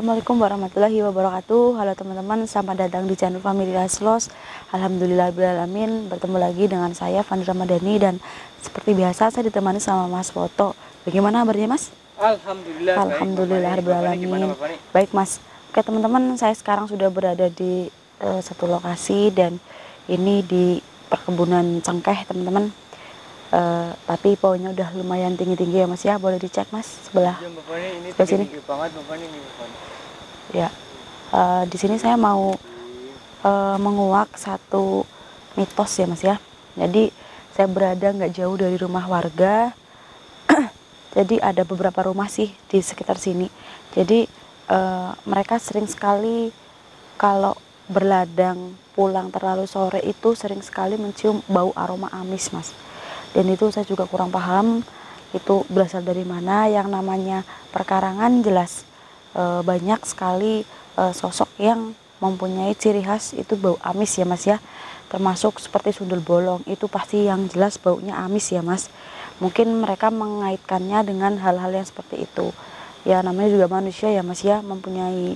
Assalamualaikum warahmatullahi wabarakatuh. Halo teman-teman, selamat datang di channel Family Laslos. Alhamdulillahirrahmanirrahim, bertemu lagi dengan saya Fani Ramadhani, dan seperti biasa saya ditemani sama Mas Foto. Bagaimana kabarnya Mas? Alhamdulillah. Alhamdulillahirrahmanirrahim. Baik Mas. Oke teman-teman, saya sekarang sudah berada di satu lokasi, dan ini di perkebunan cengkeh teman-teman. Tapi pohonnya udah lumayan tinggi-tinggi ya Mas ya, boleh dicek Mas sebelah. Ya, Bapak ini sebelah sini. tinggi banget Bapak ini. Ya, di sini saya mau menguak satu mitos ya Mas ya. Jadi saya berada nggak jauh dari rumah warga. Jadi ada beberapa rumah sih di sekitar sini. Jadi mereka sering sekali kalau berladang pulang terlalu sore itu sering sekali mencium bau aroma amis Mas. Dan itu saya juga kurang paham itu berasal dari mana. Yang namanya perkarangan jelas banyak sekali sosok yang mempunyai ciri khas itu bau amis ya Mas ya, termasuk seperti sundel bolong, itu pasti yang jelas baunya amis ya Mas. Mungkin mereka mengaitkannya dengan hal-hal yang seperti itu ya, namanya juga manusia ya Mas ya, mempunyai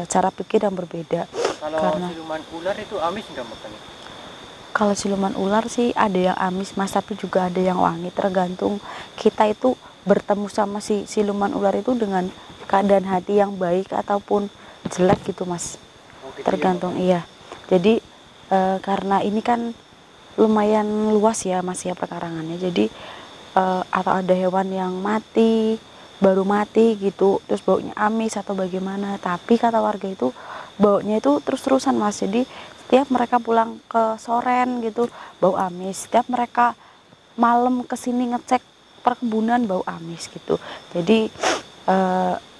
cara pikir yang berbeda. Kalau Karena siluman ular itu amis nggak Bapak? kalau siluman ular sih ada yang amis Mas, tapi juga ada yang wangi, tergantung kita itu bertemu sama si siluman ular itu dengan keadaan hati yang baik ataupun jelek gitu Mas. Oh, gitu Tergantung ya, iya. Jadi karena ini kan lumayan luas ya Mas ya perkarangannya, jadi atau ada hewan yang mati, baru mati gitu, terus baunya amis atau bagaimana, tapi kata warga itu baunya itu terus-terusan Mas. Jadi setiap mereka pulang ke Soren gitu bau amis, setiap mereka malam kesini ngecek perkebunan bau amis gitu. Jadi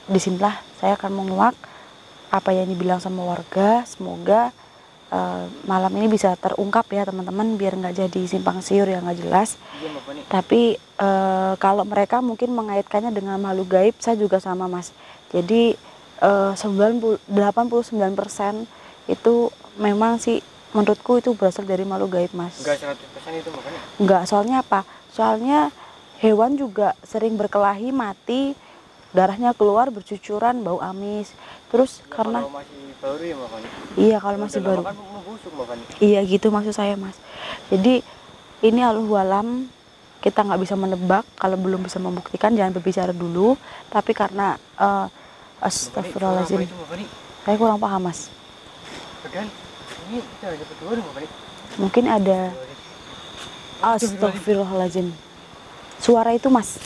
disinilah saya akan menguak apa yang dibilang sama warga. Semoga malam ini bisa terungkap ya teman-teman, biar nggak jadi simpang siur yang nggak jelas. Iya, Bapak nih. Tapi kalau mereka mungkin mengaitkannya dengan makhluk gaib, saya juga sama Mas. Jadi 89% itu memang sih menurutku itu berasal dari makhluk gaib Mas. Enggak 100% itu Bapak nih. Enggak, soalnya apa? Soalnya hewan juga sering berkelahi mati, darahnya keluar bercucuran bau amis. Terus Ya, karena kalau masih baru ya Bapak nih. iya kalau masih Udah baru. lama kan membusuk Bapak nih. Iya gitu maksud saya Mas. Jadi ini Allahu alam, kita nggak bisa menebak, kalau belum bisa membuktikan jangan berbicara dulu. Tapi karena astagfirullahaladzim, Itu Bapak nih. saya kurang paham Mas. Dan ini kita ada berdua nih Bapak nih. Mungkin ada astagfirullahaladzim. Suara itu Mas,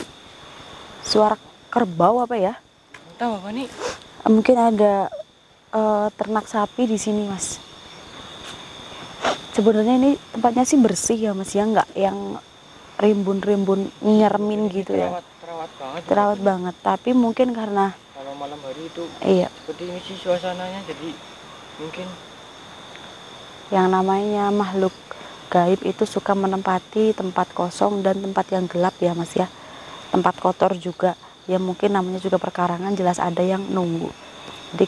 suara kerbau apa ya? Entah Bapak nih. Mungkin ada ternak sapi di sini Mas. Sebenarnya ini tempatnya sih bersih ya Mas ya, nggak yang rimbun-rimbun nyermin gitu ya. Terawat banget. Terawat banget. Tapi mungkin karena Kalau malam hari itu iya, seperti ini sih suasananya, jadi mungkin yang namanya makhluk gaib itu suka menempati tempat kosong dan tempat yang gelap ya Mas ya. Tempat kotor juga. Ya mungkin namanya juga perkarangan, jelas ada yang nunggu. Jadi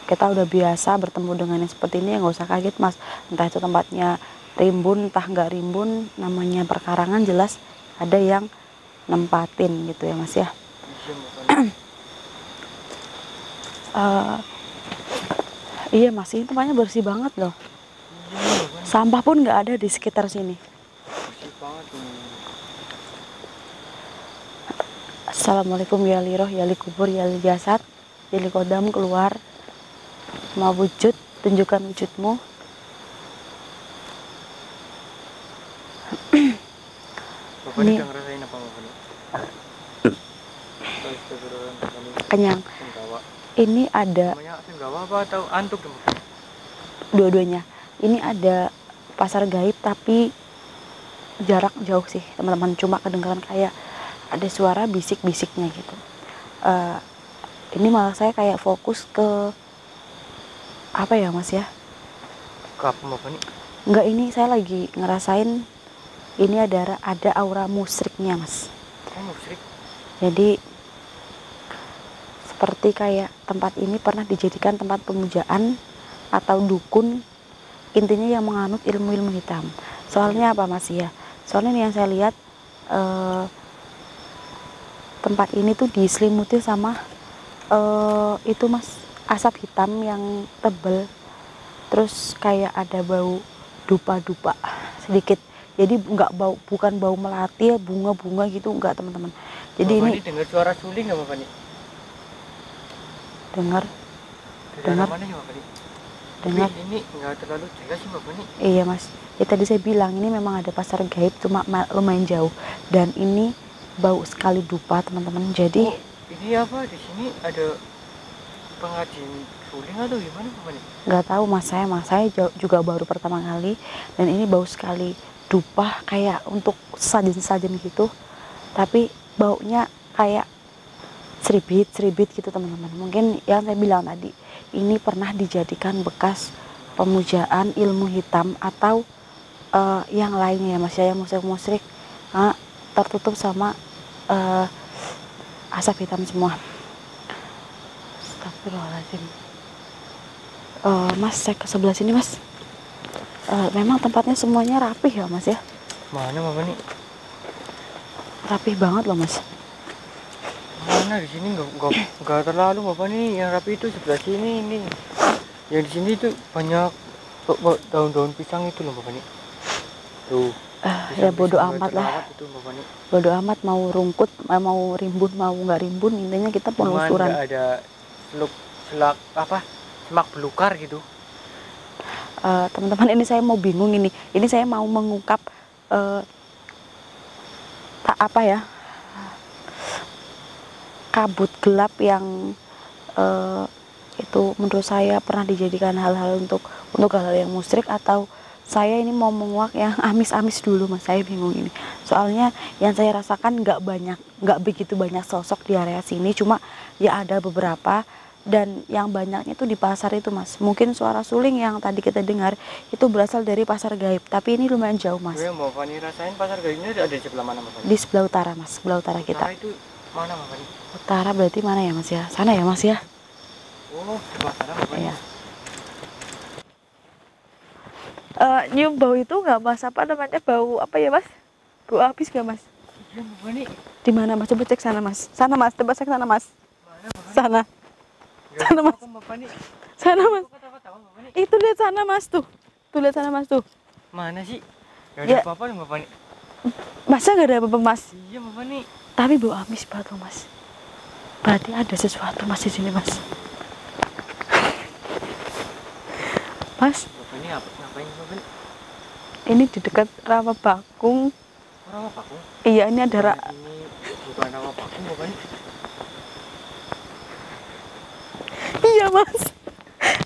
kita udah biasa bertemu dengan yang seperti ini, ya nggak usah kaget Mas. Entah itu tempatnya rimbun, entah nggak rimbun, namanya perkarangan jelas ada yang nempatin gitu ya Mas ya. Iya Mas, ini tempatnya bersih banget loh. Sampah pun nggak ada di sekitar sini. bersih banget tuh. Assalamualaikum ya liroh, ya li kubur, ya li jasad, ya li kodam, keluar mau wujud, tunjukkan wujudmu. Bapak Ini udah ngerasain apa Bapak nih? kenyang. Senggawa. Ini ada Namanya senggawa apa atau antuk ya Bapak? dua-duanya. Ini ada pasar gaib tapi jarak jauh sih teman-teman, cuma kedengaran kayak ada suara bisik-bisiknya gitu. Ini malah saya kayak fokus ke apa ya Mas ya? Ke apa Bapak nih? Enggak, ini saya lagi ngerasain ini ada aura musyriknya Mas. Oh, musyrik. Jadi seperti kayak tempat ini pernah dijadikan tempat pemujaan atau dukun, intinya yang menganut ilmu-ilmu hitam. Soalnya apa Mas ya? Soalnya nih yang saya lihat tempat ini tuh diselimuti sama Itu mas, asap hitam yang tebel, terus kayak ada bau dupa-dupa sedikit. Jadi nggak bau, bukan bau melati ya, bunga-bunga gitu, enggak teman-teman. Jadi Bapak ini dengar suara suling nggak Bapak nih? dengar, Dari Dengar. arah mana ya Bapak nih? dengar. Tapi ini nggak terlalu jelas sih Bapak nih. Iya mas, ya tadi saya bilang ini memang ada pasar gaib, cuma lumayan jauh, dan ini bau sekali dupa teman-teman. Jadi Oh, ini apa di sini ada pengrajin suling atau gimana Bapak nih? nggak tahu mas, saya juga baru pertama kali, dan ini bau sekali dupa kayak untuk sajen-sajen gitu, tapi baunya kayak seribit gitu teman-teman. Mungkin yang saya bilang tadi, ini pernah dijadikan bekas pemujaan ilmu hitam atau yang lainnya ya mas ya, yang musrik-musrik tertutup sama asap hitam semua. Astagfirullahaladzim. Mas, saya ke sebelah sini mas. Memang tempatnya semuanya rapih ya mas ya. Mana Bapak nih? Rapih banget loh mas. Mana di sini nggak terlalu Bapak nih. Yang rapi itu sebelah sini ini. Yang di sini tuh banyak daun-daun pisang itu loh Bapak nih. Tuh. Ya bodo pisang-pisang amat lah. terawat itu Bapak nih. Bodo amat mau rungkut, mau rimbun, mau nggak rimbun, intinya kita Cuman penelusuran. nggak ada semak belukar gitu. Teman-teman, ini saya mau bingung ini saya mau mengungkap apa ya, kabut gelap yang itu menurut saya pernah dijadikan hal-hal untuk hal-hal yang musyrik, atau saya ini mau menguak yang amis-amis dulu mas. Saya bingung ini, soalnya yang saya rasakan nggak begitu banyak sosok di area sini, cuma ya ada beberapa, dan yang banyaknya itu di pasar itu mas. Mungkin suara suling yang tadi kita dengar itu berasal dari pasar gaib, tapi ini lumayan jauh mas. Gue mau Fani rasain pasar gaibnya ada di sebelah mana Bapak? Di sebelah utara mas, sebelah utara kita. Utara itu mana Bapak? Utara berarti mana ya mas ya? Sana ya mas ya? Oh, sebelah sana Bapak. Iya. Nyium bau itu nggak mas? Apa namanya, bau apa ya mas? Bau habis nggak mas? Iya Bapak nih. Di mana mas? Coba cek sana mas. Sana mas, coba cek sana mas. Mana Bapak? Sana. Sana mas. Bapak nih. Sana mas. Ketawa Bapak nih. Itu lihat sana mas tuh. Tuh lihat sana mas tuh. Mana sih? Gak Ya. ada apa-apa nih Bapak nih. Masa nggak ada apa-apa mas? Iya Bapak nih. Tapi bau amis banget loh mas. Berarti ada sesuatu mas di sini mas. Mas, Bapak ini ngapain Bapak nih? ini di dekat rawa bakung. Rawa bakung? Iya, ini ada Ini bukan rawa bakung Bapak nih. Iya mas,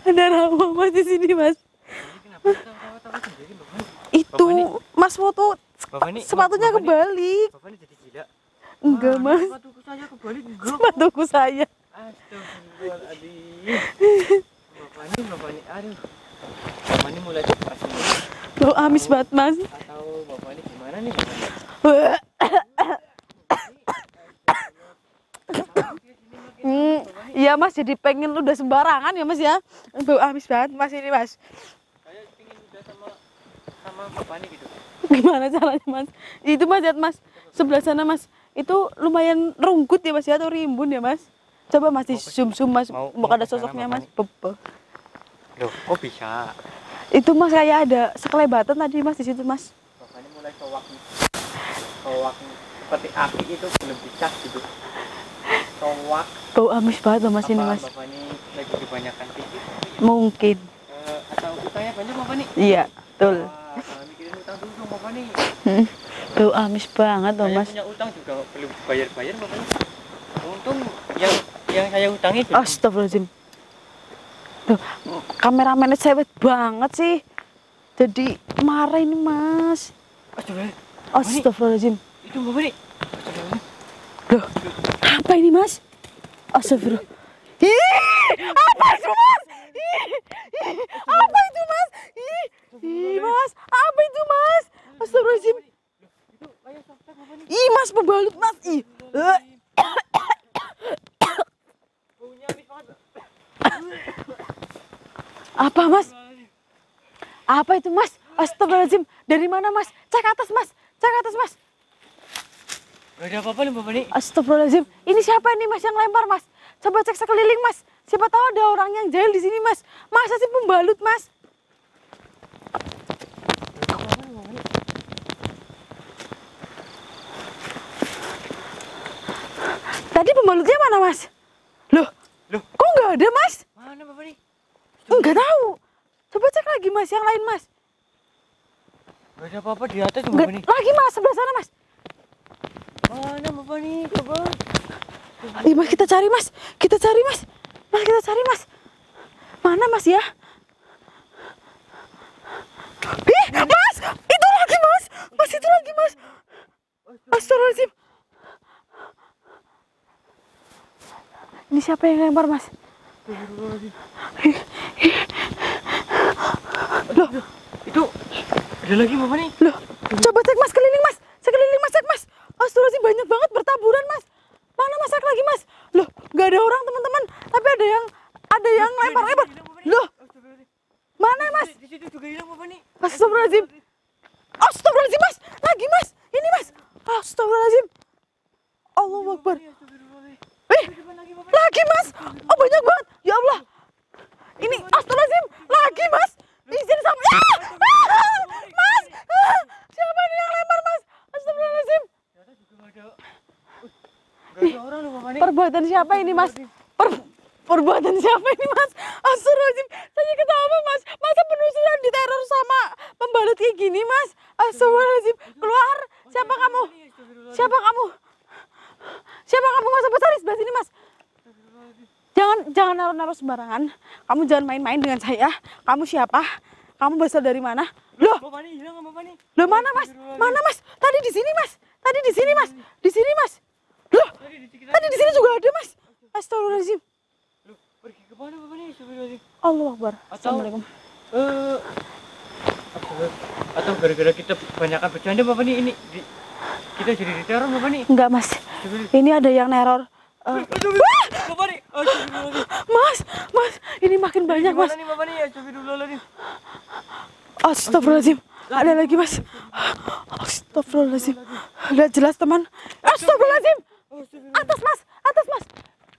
ada rawa mas di sini mas. Ini kenapa tawa-tawa sendiri Bapak nih? Itu Bapak nih. mas foto Bapak nih. sepatunya Bapak nih. kebalik. Bapak nih jadi gila. Enggak Mana mas, sepatuku saya kebalik enggak. sepatuku saya. Astagfirullahaladzim. Bapak nih, aduh. Bapak nih mulai depresi nih. Bau amis banget mas. Atau Bapak nih gimana nih Bapak nih? Iya mas, jadi pengen udah sembarangan ya mas ya. Bau amis banget mas ini mas. Saya pengen udah sama Bapak nih gitu. Gimana caranya mas? Itu mas, lihat mas, sebelah sana mas. Itu lumayan rungkut ya mas ya, atau rimbun ya mas. Coba mas di zoom mas, Mau ada ke sana, sosoknya Bapak mas. nih. Bebe. Loh, kok bisa? Itu mas kayak ada sekelebatan tadi mas di situ mas. Bapak ini mulai sowak nih. Sowak nih. Seperti api itu belum dicas gitu. Sowak. Bau amis banget loh mas ini mas. Bapak ini lagi kebanyakan pikir. Mungkin. Atau utangnya banyak Bapak nih? Iya, betul. Wah, kalau mikirin utang dulu dong Bapak nih. Bau amis banget loh Saya mas. punya utang juga belum bayar-bayar Bapak nih. Untung yang saya utangi belum. Astagfirullahaladzim. Loh, kameramennya cewek banget sih. Jadi marah ini mas. Astagfirullahaladzim. Itu Bapak nih. Astagfirullahaladzim. Loh, apa ini mas? Astagfirullah. Apa itu mas? Apa itu mas? Mas, apa itu mas? Astagfirullahaladzim. Itu kayak softtek Bapak nih. Mas, pembalut mas. Baunya habis banget. Apa mas? Apa itu mas? Astagfirullahaladzim. Dari mana mas? Cek atas mas. Cek atas mas. Gak ada apa-apa nih Bapak nih. Astagfirullahaladzim. Ini siapa ini mas yang lempar mas? Coba cek sekeliling, Mas. Siapa tahu ada orang yang jahil di sini, Mas. Masa sih pembalut, Mas? Tadi pembalutnya mana, Mas? Loh, kok nggak ada, Mas? Mana Bapak nih? Nggak tahu. Coba cek lagi, Mas, yang lain, Mas. Gak ada apa-apa di atas Nggak, Bapak nih. lagi, Mas, sebelah sana, Mas. Mana Bapak nih? Coba. Ih, Mas, kita cari, Mas. Kita cari, Mas. Mas, kita cari, Mas. Mana, Mas, ya? Ih, Mas! Itu lagi, Mas! Mas, itu lagi, Mas! Astagfirullahaladzim. Ini siapa yang lempar, Mas? Loh, Itu ada lagi Bapak nih. loh. Coba cek, Mas, keliling, Mas. Sekeliling, Mas, cek, Mas. Astagfirullahaladzim, banyak banget bertaburan, Mas. Mana, Mas, cek lagi, Mas. Loh, nggak ada orang, teman-teman. Tapi ada yang lempar-lempar. Loh, mana, Mas? Di situ juga hilang Bapak nih. Astagfirullahaladzim. Astagfirullahaladzim, Mas. Lagi, Mas. Ini, Mas. Astagfirullahaladzim. Allahu Akbar. Lagi, Mas. Oh, banyak banget. Ya Allah. Ini astagfirullahaladzim. Lagi, Mas. Izin sama. Mas. Siapa nih yang lempar, Mas? Astagfirullahaladzim. Gak ada orang loh Bapak nih. Perbuatan siapa ini, Mas? Perbuatan siapa ini, Mas? Astagfirullahaladzim. Saya ketawa, Mas. Masa penelusuran diteror sama pembalut kayak gini, Mas? Astagfirullahaladzim. Keluar. Siapa kamu? Siapa kamu? Siapa kamu, Mas? Coba cari sebelah sini, Mas. Jangan naruh-naruh sembarangan. Kamu jangan main-main dengan saya. Kamu siapa? Kamu berasal dari mana? Loh, Bapak nih hilang Bapak nih. loh, mana, Mas? Mana, Mas? Tadi di sini, Mas. Tadi di sini, Mas. Di sini, Mas. Loh, tadi di sini juga ada, Mas. Astagfirullahaladzim. Loh, pergi ke mana Bapak nih? Astagfirullahaladzim. Allahu Akbar. Atau- Assalamualaikum. Atau gara-gara kita kebanyakan bercanda Bapak nih ini kita jadi diteror Bapak nih. Enggak, Mas. Ini ada yang neror. Bapak nih. Astagfirullahaladzim. Mas, ini makin banyak, Mas. Gimana nih Bapak nih? Astagfirullahaladzim. Astagfirullahaladzim. Ada lagi, Mas. Astagfirullahaladzim. Udah jelas, teman. Astagfirullahaladzim. Atas, Mas. Atas, Mas.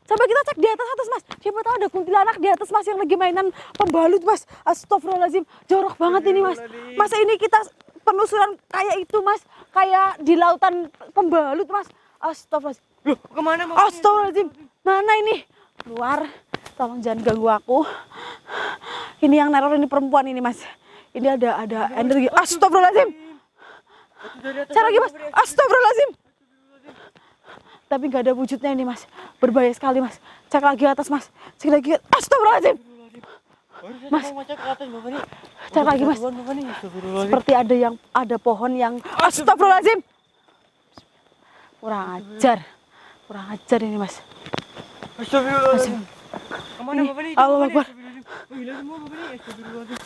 Coba kita cek di atas, Mas. Siapa tahu ada kuntilanak di atas, Mas, yang lagi mainan pembalut, Mas. Astagfirullahaladzim. Jorok banget ini, Mas. Masa ini kita penelusuran kayak itu, Mas. Kayak di lautan pembalut, Mas. Astagfirullahaladzim. Loh, kemana Bapak? Astagfirullahaladzim. Mana ini? Keluar. Tolong jangan ganggu aku. Ini yang neror ini perempuan ini, Mas. Ini ada energi. Astagfirullahaladzim. Cari lagi, Mas. Astagfirullahaladzim. Tapi nggak ada wujudnya ini, Mas. Berbahaya sekali, Mas. Cek lagi atas, Mas. Cek lagi. Astagfirullahaladzim. Mas. Cek lagi, Mas. Seperti ada pohon yang. Astagfirullahaladzim. Kurang ajar ini, Mas. Astagfirullahaladzim. Kemana Bapak nih? Allahu Akbar. Hilang semua Bapak nih. Astagfirullahaladzim.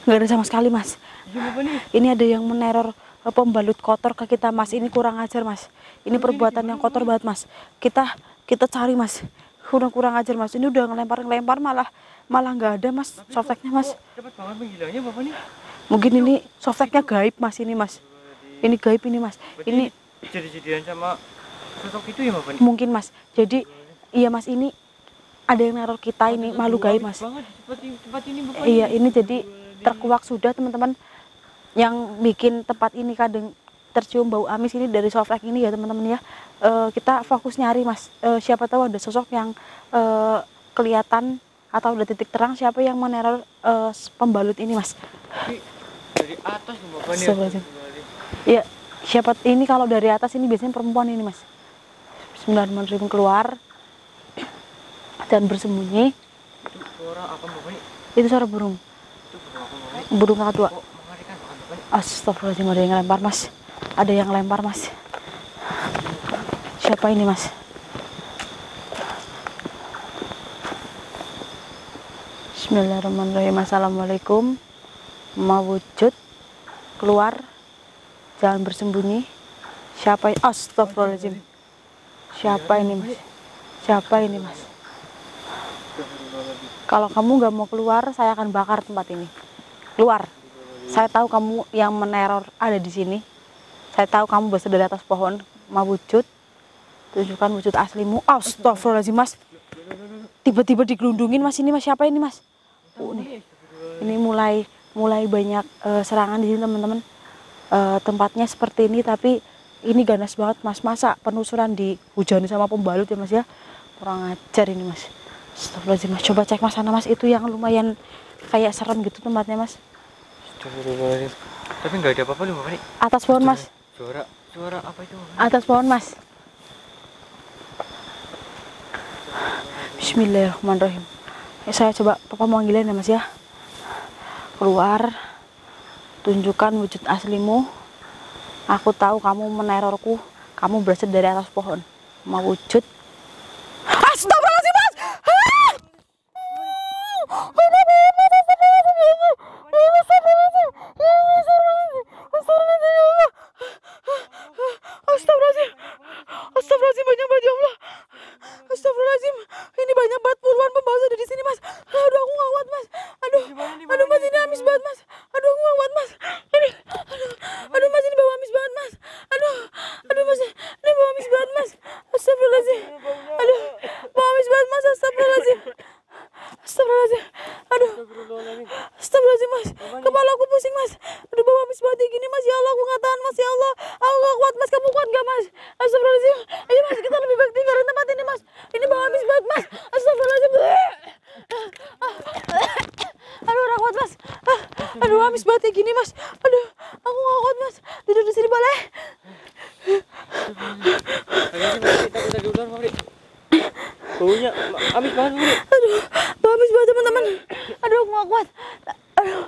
Nggak ada sama sekali, Mas. Iya Bapak nih. Ini ada yang meneror pembalut kotor ke kita, Mas. Ini kurang ajar, Mas. Ini perbuatan yang kotor banget, Mas. Kita cari, Mas. Kurang ajar, Mas. Ini udah ngelempar malah nggak ada, Mas. Softteknya, Mas. Cepat banget menghilangnya Bapak nih. Mungkin ini softteknya gaib, Mas. Ini, Mas. Ini gaib ini, Mas. Ini jadi-jadian sama sosok itu ya Bapak nih. mungkin, Mas. Jadi iya, Mas, ini ada yang neror kita ini, makhluk gaib, Mas. Tempat ini Bapak. Iya, ini jadi terkuak sudah, teman-teman. Yang bikin tempat ini kadang tercium bau amis ini dari softlek ini ya, teman-teman ya. Kita fokus nyari, Mas. Siapa tahu ada sosok yang kelihatan atau ada titik terang siapa yang meneror pembalut ini, Mas. Tapi dari atas tuh Bapak nih. Astagfirullahaladzim. Ya, siapa ini kalau dari atas ini biasanya perempuan ini, Mas. Bismillahirrahmanirrahim. Keluar dan bersembunyi. Itu suara apa Bapak nih? Itu suara burung. Itu burung apa Bapak nih? Burung kakak tua. Kok mengerikan banget Bapak nih? Astagfirullahaladzim, ada yang lempar, Mas. Ada yang lempar, Mas. Siapa ini, Mas? Bismillahirrahmanirrahim. Assalamualaikum. Mawujud. Keluar. Jangan bersembunyi. Siapa ini? Astagfirullahaladzim. Siapa ini, Mas? Siapa ini, Mas? Kalau kamu nggak mau keluar, saya akan bakar tempat ini. Keluar. Saya tahu kamu yang meneror ada di sini. Saya tahu kamu berada di atas pohon mawujud. Tunjukkan wujud aslimu. Astagfirullahaladzim mas. Tiba-tiba digelundungin mas, ini mas, siapa ini mas? Nih. Ini mulai banyak serangan di sini teman-teman. Tempatnya seperti ini tapi ini ganas banget mas. Masa penelusuran dihujani sama pembalut ya mas ya? Kurang ajar ini mas. Astagfirullahaladzim mas. Coba cek mas sana mas, itu yang lumayan kayak serem gitu tempatnya mas. Astagfirullahaladzim. Tapi nggak ada apa-apa loh Bapak nih. Atas pohon mas. Suara apa itu Bapak? Atas pohon mas. Bismillahirrahmanirrahim. Saya coba papa manggilin ya mas ya. Keluar. Tunjukkan wujud aslimu. Aku tahu kamu menerorku. Kamu berasal dari atas pohon. Mau wujud. Astagfirullahaladzim mas. Astagfirullahaladzim. Astagfirullahaladzim, banyak banget ya Allah. Astagfirullahaladzim. Ini banyak banget puluhan pembalut ada di sini mas. Aduh aku nggak kuat mas. Aduh mas ini habis banget mas. Aduh aku nggak kuat mas. Ini aduh mas ini bawa habis banget mas. Aduh mas ini bawa habis banget mas. Astagfirullahaladzim. Aduh bawa habis banget mas. Astagfirullahaladzim. Astagfirullahaladzim. Aduh. Astagfirullahaladzim mas. Kepala aku pusing mas. Aduh bawa habis banget kayak gini mas. Ya Allah aku nggak tahan mas. Ya Allah aku nggak kuat mas. Kamu kuat nggak mas? Astagfirullahaladzim. Ini mas kita lebih baik tinggalin tempat ini mas. Ini bawa habis banget mas. Astagfirullahaladzim. Aduh orang kuat mas. Aduh habis banget kayak gini mas. Aduh aku nggak kuat mas. Duduk di sini boleh? Kita di luar Bapak. Baunya habis banget Bapak. Aduh bau habis banget teman-teman. Aduh aku nggak kuat. Aduh.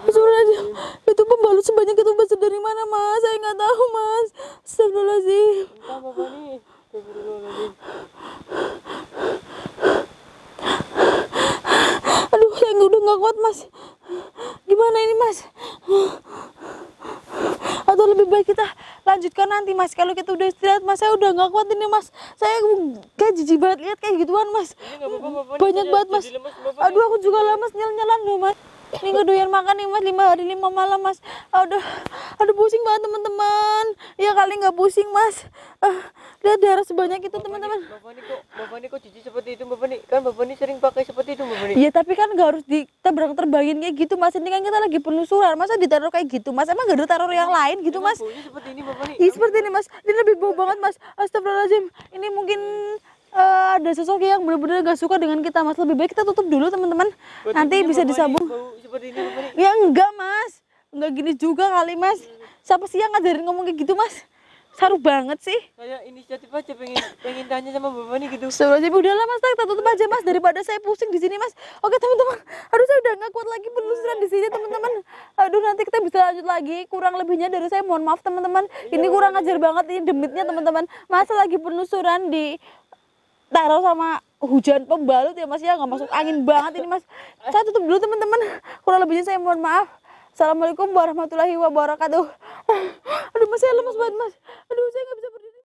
Astagfirullahaladzim. Itu pembalut sebanyak itu berasal dari mana mas? Saya nggak tahu mas. Astagfirullahaladzim. Entah Bapak nih. Astagfirullahaladzim. Aduh saya udah nggak kuat mas. Gimana ini mas? Atau lebih baik kita lanjutkan nanti mas. Kalau kita udah istirahat mas, saya udah nggak kuat ini mas. Saya kayak jijik banget lihat kayak gituan mas. Banyak banget mas. Aduh aku juga lemas nyel-nyelan loh mas. Ini nggak doyan makan nih mas, 5 hari 5 malam mas. Aduh pusing banget teman-teman. Ya kali nggak pusing mas. Lihat darah sebanyak itu teman-teman. Bapak nih kok jijik seperti itu Bapak nih? Kan Bapak nih sering pakai seperti itu Bapak nih. Iya tapi kan nggak harus diterbang-terbangin kayak gitu mas. Ini kan kita lagi penelusuran. Masa ditaruh kayak gitu mas? Emang gak ada teror yang lain gitu mas? Baunya seperti ini Bapak nih. Iya seperti ini mas. Ini lebih bau banget mas. Astagfirullahaladzim. Ini mungkin ada sosok yang benar-benar gak suka dengan kita mas. Lebih baik kita tutup dulu teman-teman. Nanti bisa disambung. Bau seperti ini Bapak nih. Ya enggak mas. Enggak gini juga kali mas. Siapa sih yang ngajarin ngomong kayak gitu mas? Saru banget sih. Saya inisiatif aja pengen tanya sama Bapak nih gitu. Astagfirullahaladzim. Udahlah mas, kita tutup aja mas daripada saya pusing di sini mas. Oke teman-teman. Aduh saya udah nggak kuat lagi penelusuran di sini teman-teman. Aduh nanti kita bisa lanjut lagi. Kurang lebihnya dari saya mohon maaf teman-teman. Ini kurang ajar banget ini demitnya teman-teman. Masa lagi penelusuran di taruh sama hujan pembalut ya mas ya, nggak masuk angin banget ini mas. Saya tutup dulu teman-teman. Kurang lebihnya saya mohon maaf. Assalamualaikum warahmatullahi wabarakatuh. Aduh mas saya lemas banget mas. Aduh saya nggak bisa